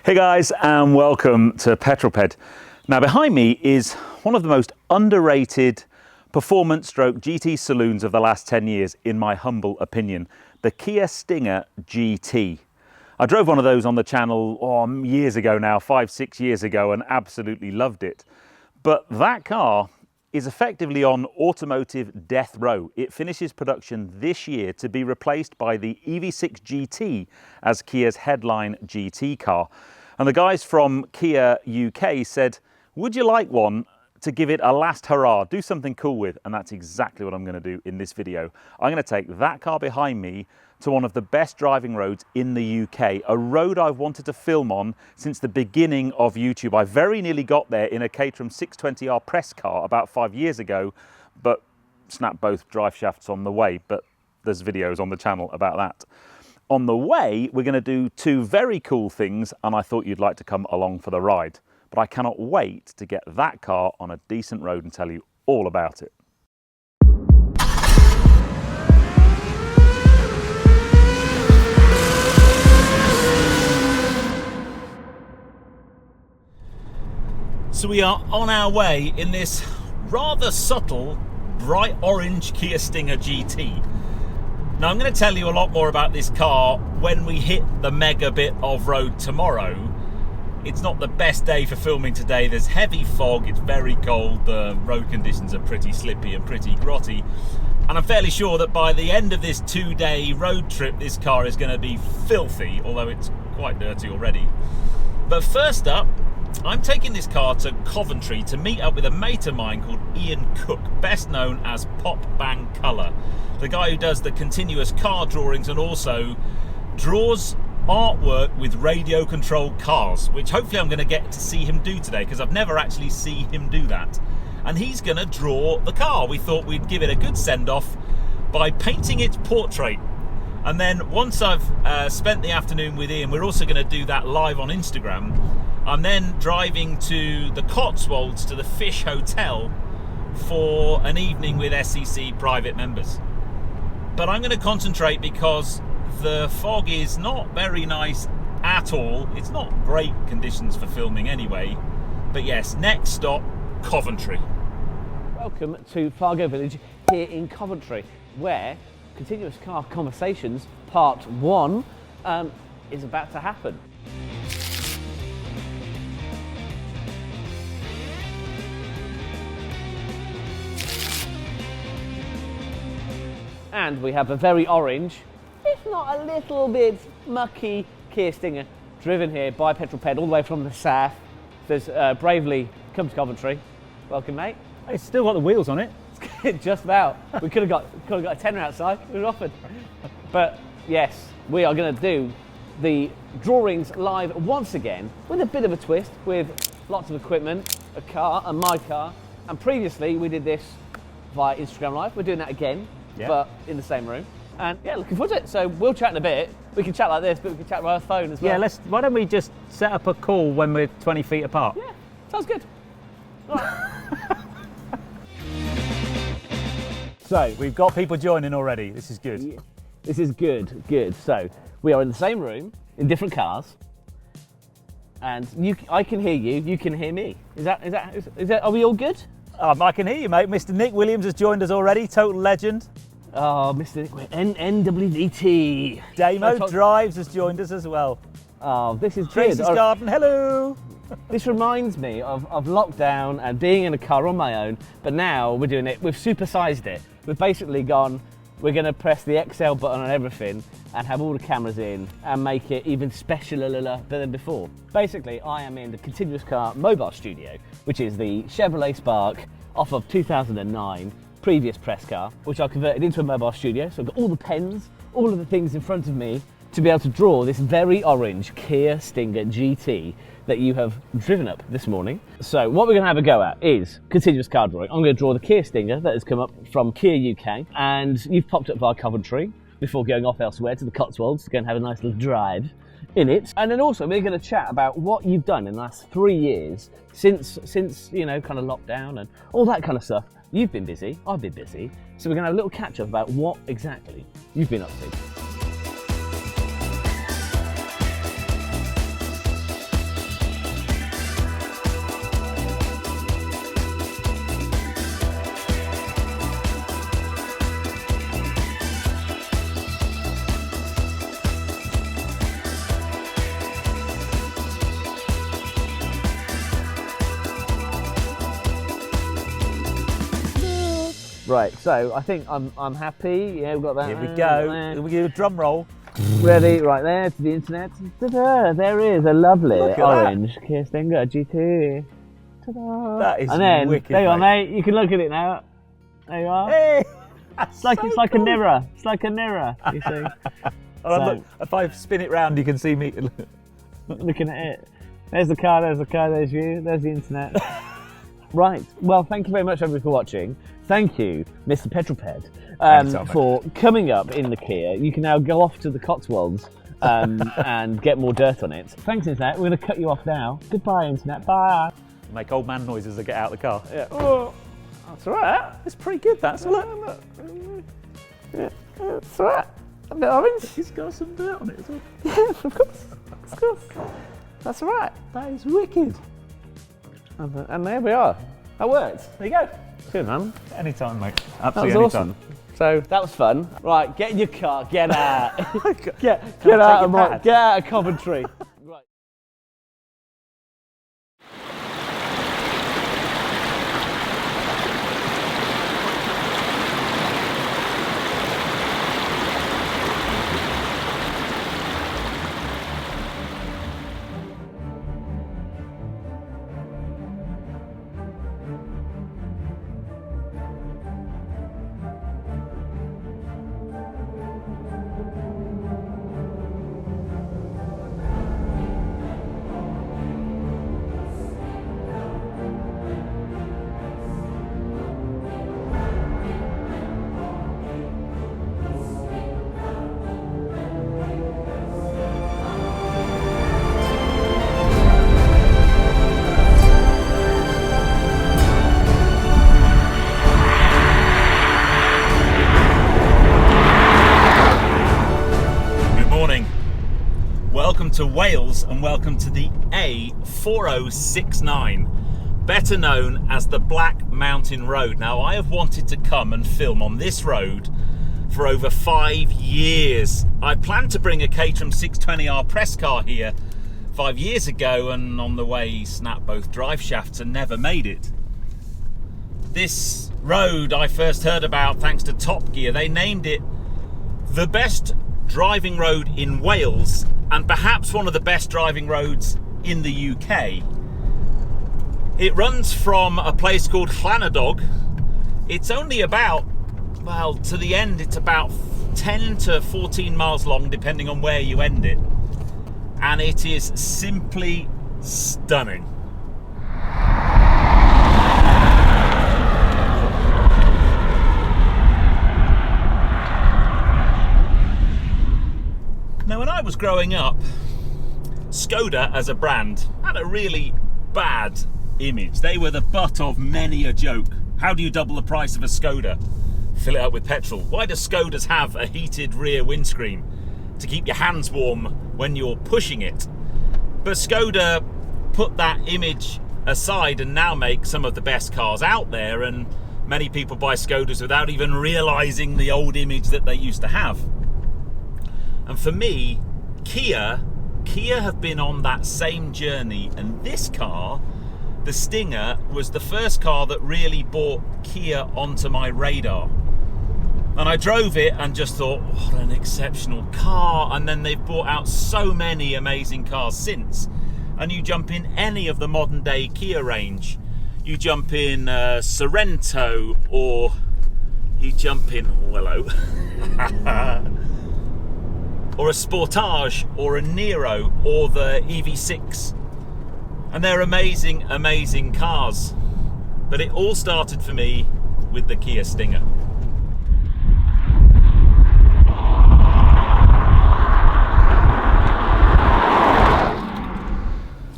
Hey guys, and welcome to Petrol Ped. Now behind me is one of the most underrated performance stroke GT saloons of the last 10 years, in my humble opinion, the Kia Stinger GT. I drove one of those on the channel years ago now, 5-6 years ago, and absolutely loved it. But that car is effectively on automotive death row. It finishes production this year to be replaced by the EV6 GT as Kia's headline GT car. And the guys from Kia UK said, would you like one to give it a last hurrah, do something cool with? And that's exactly what I'm going to do in this video. I'm going to take that car behind me to one of the best driving roads in the UK, a road I've wanted to film on since the beginning of YouTube. I very nearly got there in a Caterham 620R press car about 5 years ago, but snapped both drive shafts on the way, but there's videos on the channel about that. On the way, we're going to do two very cool things, and I thought you'd like to come along for the ride. But I cannot wait to get that car on a decent road and tell you all about it. So we are on our way in this rather subtle, bright orange Kia Stinger GT. Now I'm going to tell you a lot more about this car when we hit the mega bit of road tomorrow. It's not the best day for filming today. There's heavy fog, it's very cold, the road conditions are pretty slippy and pretty grotty. And I'm fairly sure that by the end of this 2-day road trip, this car is going to be filthy, although it's quite dirty already. But first up, I'm taking this car to Coventry to meet up with a mate of mine called Ian Cook, best known as PopBangColour, the guy who does the continuous car drawings and also draws artwork with radio controlled cars, which hopefully I'm going to get to see him do today, because I've never actually seen him do that. And he's going to draw the car. We thought we'd give it a good send-off by painting its portrait. And then once I've spent the afternoon with Ian, we're also going to do that live on Instagram. I'm then driving to the Cotswolds to the Fish Hotel for an evening with SEC private members. But I'm going to concentrate because the fog is not very nice at all. It's not great conditions for filming anyway. But yes, next stop, Coventry. Welcome to Fargo Village here in Coventry, where Continuous Car Conversations Part 1 is about to happen. And we have a very orange, if not a little bit mucky, Kia Stinger driven here by Petrol Ped all the way from the south. There's bravely come to Coventry. Welcome, mate. It's still got the wheels on it. Just about. We could have got a tenner outside. We were offered. But yes, we are going to do the drawings live once again with a bit of a twist, with lots of equipment, a car, and my car. And previously we did this via Instagram Live. We're doing that again, but in the same room. And yeah, looking forward to it. So we'll chat in a bit. We can chat like this, but we can chat by our phone as well. Yeah, why don't we just set up a call when we're 20 feet apart? Yeah, sounds good. All right. So we've got people joining already. This is good. Yeah, this is good. So we are in the same room in different cars, and I can hear you. You can hear me. Is that? Are we all good? I can hear you, mate. Mr. Nick Williams has joined us already. Total legend. Oh, Mr. Nick, NWDT. Damo Drives has joined us as well. Oh, this is Tracy's good. Garden. Hello. This reminds me of lockdown and being in a car on my own, but now we're doing it. We've supersized it. We've basically gone, we're going to press the XL button on everything and have all the cameras in and make it even specialer than before. Basically, I am in the Continuous Car Mobile Studio, which is the Chevrolet Spark off of 2009 previous press car, which I converted into a mobile studio. So I've got all the pens, all of the things in front of me to be able to draw this very orange Kia Stinger GT that you have driven up this morning. So what we're going to have a go at is continuous car drawing. I'm going to draw the Kia Stinger that has come up from Kia UK, and you've popped up via Coventry before going off elsewhere to the Cotswolds to go and have a nice little drive in it. And then also we're going to chat about what you've done in the last 3 years since you know, kind of lockdown and all that kind of stuff. You've been busy, I've been busy, so we're going to have a little catch up about what exactly you've been up to. Right, so I think I'm happy. Yeah, we've got that. Here we go. We do a drum roll. Ready, right there to the internet. Ta-da, there is a lovely Look at orange Kia Stinger GT. Ta-da. That is and then, wicked, there you are, mate. mate. You can look at it now. There you are. Hey! It's like a mirror. It's like a mirror, you see. Oh, look, if I spin it round, you can see me. Looking at it. There's the car, there's you, there's the internet. Right, well, thank you very much, everybody, for watching. Thank you, Mr. Petrol Ped, for coming up in the Kia. You can now go off to the Cotswolds and get more dirt on it. Thanks, Internet. We're going to cut you off now. Goodbye, Internet. Bye. Make old man noises as I get out of the car. Yeah. Oh, that's all right. It's pretty good, that's a look. Yeah, that's all right. A bit orange. It's got some dirt on it as well. Yeah, of course. Of course. That's all right. That is wicked. And there we are. That worked. There you go. Good, man. Anytime, mate. That was Absolutely awesome. anytime. So that was fun. Right, get in your car. Get out. get I out of Coventry. Right. Welcome to Wales and welcome to the A4069, better known as the Black Mountain Road. Now, I have wanted to come and film on this road for over 5 years. I planned to bring a Caterham 620R press car here 5 years ago, and on the way snapped both drive shafts and never made it. This road I first heard about thanks to Top Gear. They named it the best driving road in Wales and perhaps one of the best driving roads in the UK. It runs from a place called Llanadog. It's only about, well, to the end it's about 10 to 14 miles long depending on where you end it, and it is simply stunning. Now, when I was growing up, Skoda as a brand had a really bad image. They were the butt of many a joke. How do you double the price of a Skoda? Fill it up with petrol. Why do Skodas have a heated rear windscreen? To keep your hands warm when you're pushing it. But Skoda put that image aside and now make some of the best cars out there, and many people buy Skodas without even realising the old image that they used to have. And for me, Kia have been on that same journey, and this car, the Stinger, was the first car that really brought Kia onto my radar. And I drove it and just thought, what an exceptional car. And then they've brought out so many amazing cars since. And you jump in any of the modern day Kia range. You jump in Sorento, or you jump in, hello. or a Sportage, or a Nero, or the EV6. And they're amazing, amazing cars. But it all started for me with the Kia Stinger.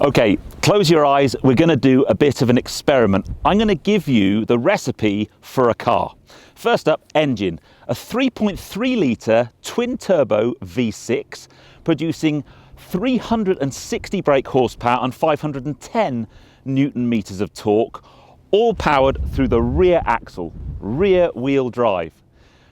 Okay, close your eyes. We're going to do a bit of an experiment. I'm going to give you the recipe for a car. First up, engine. A 3.3 litre twin turbo V6 producing 360 brake horsepower and 510 Newton meters of torque, all powered through the rear axle, rear wheel drive.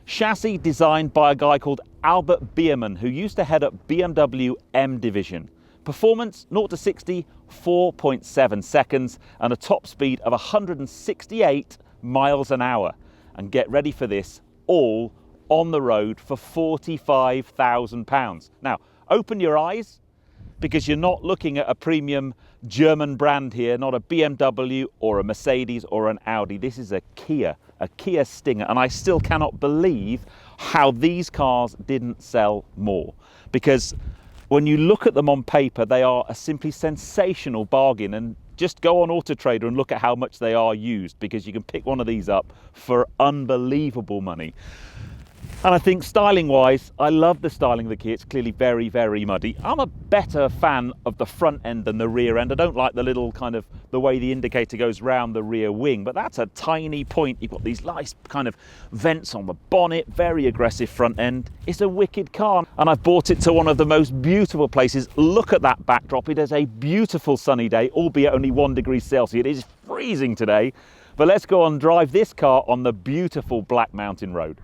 Chassis designed by a guy called Albert Biermann, who used to head up BMW M Division. Performance 0 to 60, 4.7 seconds, and a top speed of 168 miles an hour. And get ready for this, all on the road for £45,000. Now, open your eyes, because you're not looking at a premium German brand here, not a BMW or a Mercedes or an Audi. This is a Kia Stinger, and I still cannot believe how these cars didn't sell more, because when you look at them on paper, they are a simply sensational bargain. And just go on Auto Trader and look at how much they are used, because you can pick one of these up for unbelievable money. And I think styling wise, I love the styling of the Kia. It's clearly very, very muddy. I'm a better fan of the front end than the rear end. I don't like the little kind of, the way the indicator goes round the rear wing, but that's a tiny point. You've got these nice kind of vents on the bonnet, very aggressive front end. It's a wicked car. And I've brought it to one of the most beautiful places. Look at that backdrop. It is a beautiful sunny day, albeit only 1 degree Celsius. It is freezing today. But let's go and drive this car on the beautiful Black Mountain Road.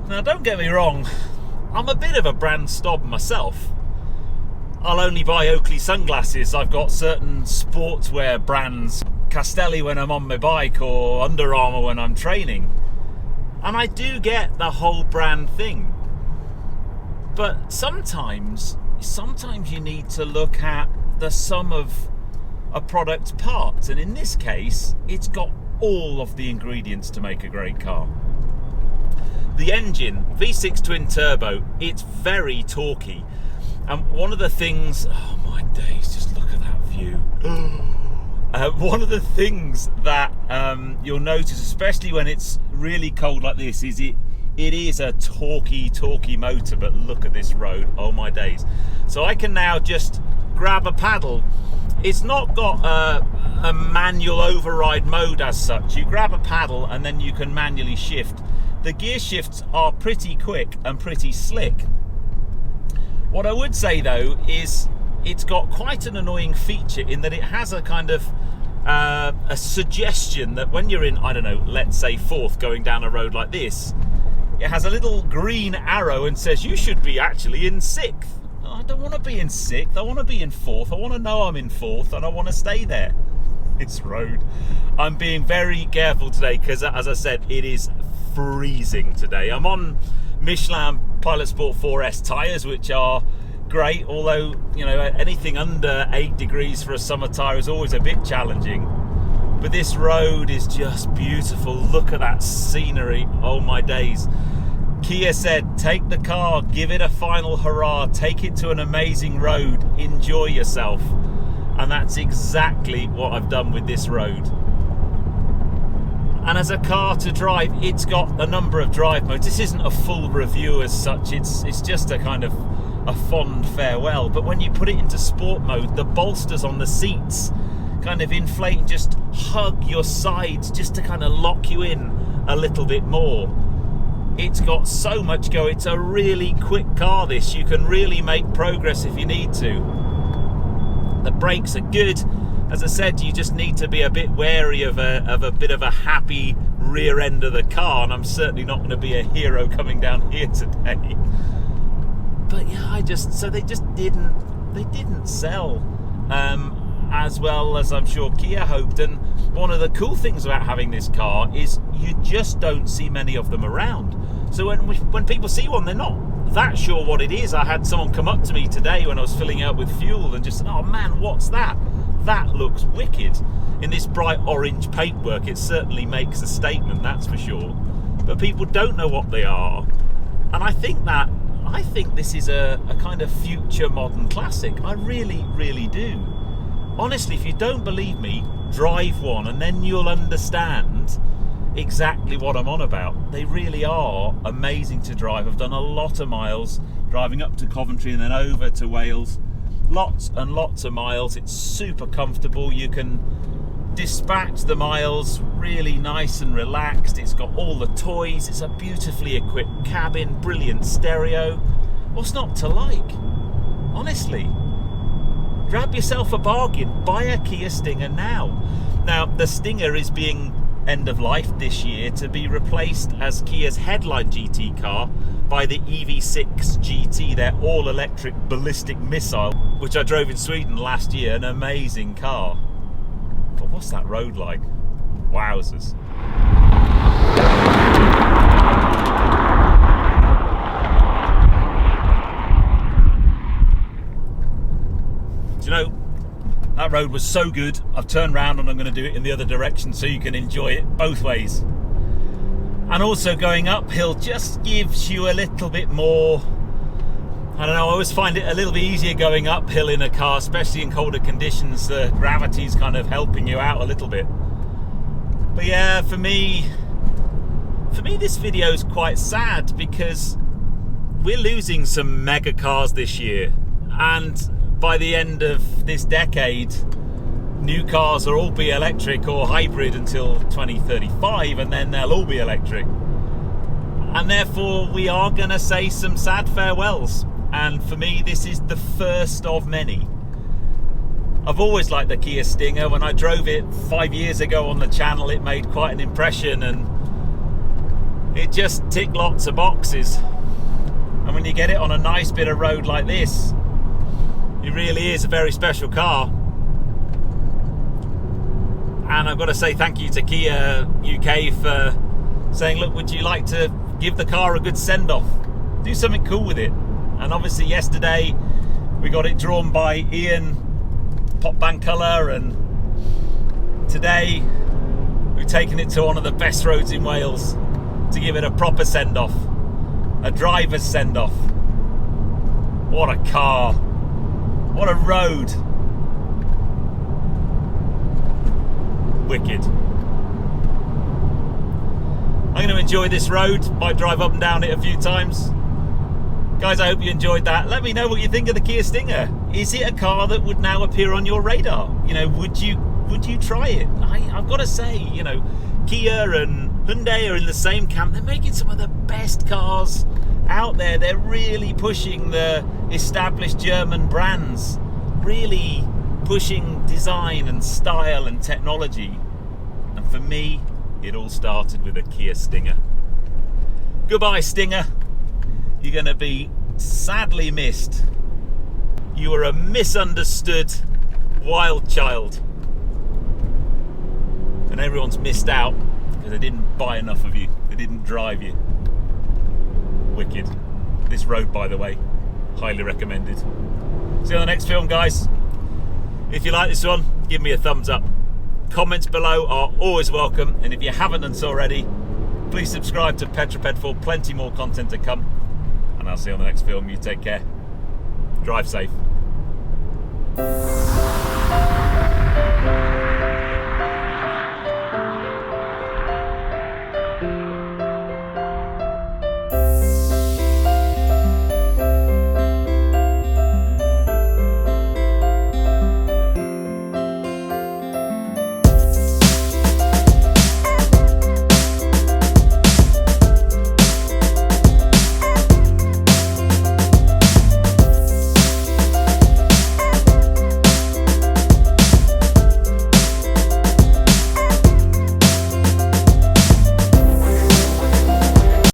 Now, don't get me wrong, I'm a bit of a brand snob myself. I'll only buy Oakley sunglasses. I've got certain sportswear brands, Castelli when I'm on my bike or Under Armour when I'm training. And I do get the whole brand thing. But sometimes you need to look at the sum of a product's parts. And in this case, it's got all of the ingredients to make a great car. The engine, V6 twin turbo, it's very torquey. And one of the things, oh my days, just look at that view. One of the things that you'll notice, especially when it's really cold like this, is it is a torquey motor, but look at this road, oh my days. So I can now just grab a paddle. It's not got a manual override mode as such. You grab a paddle and then you can manually shift. The gear shifts are pretty quick and pretty slick. What I would say though is it's got quite an annoying feature in that it has a kind of a suggestion that when you're in, I don't know, let's say 4th going down a road like this, it has a little green arrow and says you should be actually in 6th. I don't want to be in 6th, I want to be in 4th. I want to know I'm in 4th and I want to stay there. This road. I'm being very careful today because, as I said, it is freezing today. I'm on Michelin Pilot Sport 4S tyres, which are great, although, you know, anything under 8 degrees for a summer tyre is always a bit challenging. But this road is just beautiful. Look at that scenery, oh my days. Kia said, take the car, give it a final hurrah, take it to an amazing road, enjoy yourself. And that's exactly what I've done with this road. And as a car to drive, it's got a number of drive modes. This isn't a full review as such, it's just a kind of a fond farewell. But when you put it into sport mode, the bolsters on the seats kind of inflate and just hug your sides just to kind of lock you in a little bit more. It's got so much go. It's a really quick car, this. You can really make progress if you need to. The brakes are good. As I said, you just need to be a bit wary of a bit of a happy rear end of the car, and I'm certainly not going to be a hero coming down here today. But yeah, they didn't sell as well as I'm sure Kia hoped. And one of the cool things about having this car is you just don't see many of them around. So when people see one, they're not that sure what it is. I had someone come up to me today when I was filling out with fuel and just said, oh man, what's that? That looks wicked. In this bright orange paintwork, it certainly makes a statement, that's for sure. But people don't know what they are. And I think this is a kind of future modern classic. I really, really do. Honestly, if you don't believe me, drive one and then you'll understand exactly what I'm on about. They really are amazing to drive. I've done a lot of miles driving up to Coventry and then over to Wales. Lots and lots of miles. It's super comfortable. You can dispatch the miles really nice and relaxed. It's got all the toys. It's a beautifully equipped cabin, brilliant stereo. What's not to like? Honestly. Grab yourself a bargain. Buy a Kia Stinger now. Now, the Stinger is being end of life this year to be replaced as Kia's headline GT car by the EV6 GT, their all-electric ballistic missile, which I drove in Sweden last year. An amazing car. But what's that road like? Wowzers. Do you know, that road was so good, I've turned around and I'm going to do it in the other direction so you can enjoy it both ways. And also going uphill just gives you a little bit more, I don't know, I always find it a little bit easier going uphill in a car, especially in colder conditions. The gravity's kind of helping you out a little bit. But yeah, for me this video is quite sad because we're losing some mega cars this year, and by the end of this decade, new cars will all be electric or hybrid until 2035, and then they'll all be electric. And therefore, we are going to say some sad farewells. And for me, this is the first of many. I've always liked the Kia Stinger. When I drove it 5 years ago on the channel, it made quite an impression, and it just ticked lots of boxes. And when you get it on a nice bit of road like this, it really is a very special car. And I've got to say thank you to Kia UK for saying, look, would you like to give the car a good send-off? Do something cool with it. And obviously yesterday we got it drawn by Ian, PopBangColour, and today we've taken it to one of the best roads in Wales to give it a proper send-off, a driver's send-off. What a car. What a road. Wicked. I'm going to enjoy this road. Might drive up and down it a few times. Guys, I hope you enjoyed that. Let me know what you think of the Kia Stinger. Is it a car that would now appear on your radar? You know, would you try it? I've got to say, you know, Kia and Hyundai are in the same camp. They're making some of the best cars out there. They're really pushing the established German brands, really pushing design and style and technology. And for me, it all started with a Kia Stinger. Goodbye, Stinger. You're going to be sadly missed. You were a misunderstood wild child, and everyone's missed out because they didn't buy enough of you. They didn't drive you. Wicked. This road, by the way, highly recommended. See you on the next film, guys. If you like this one, give me a thumbs up. Comments below are always welcome, and if you haven't done so already, please subscribe to Petrol Ped for plenty more content to come. And I'll see you on the next film. You take care. Drive safe.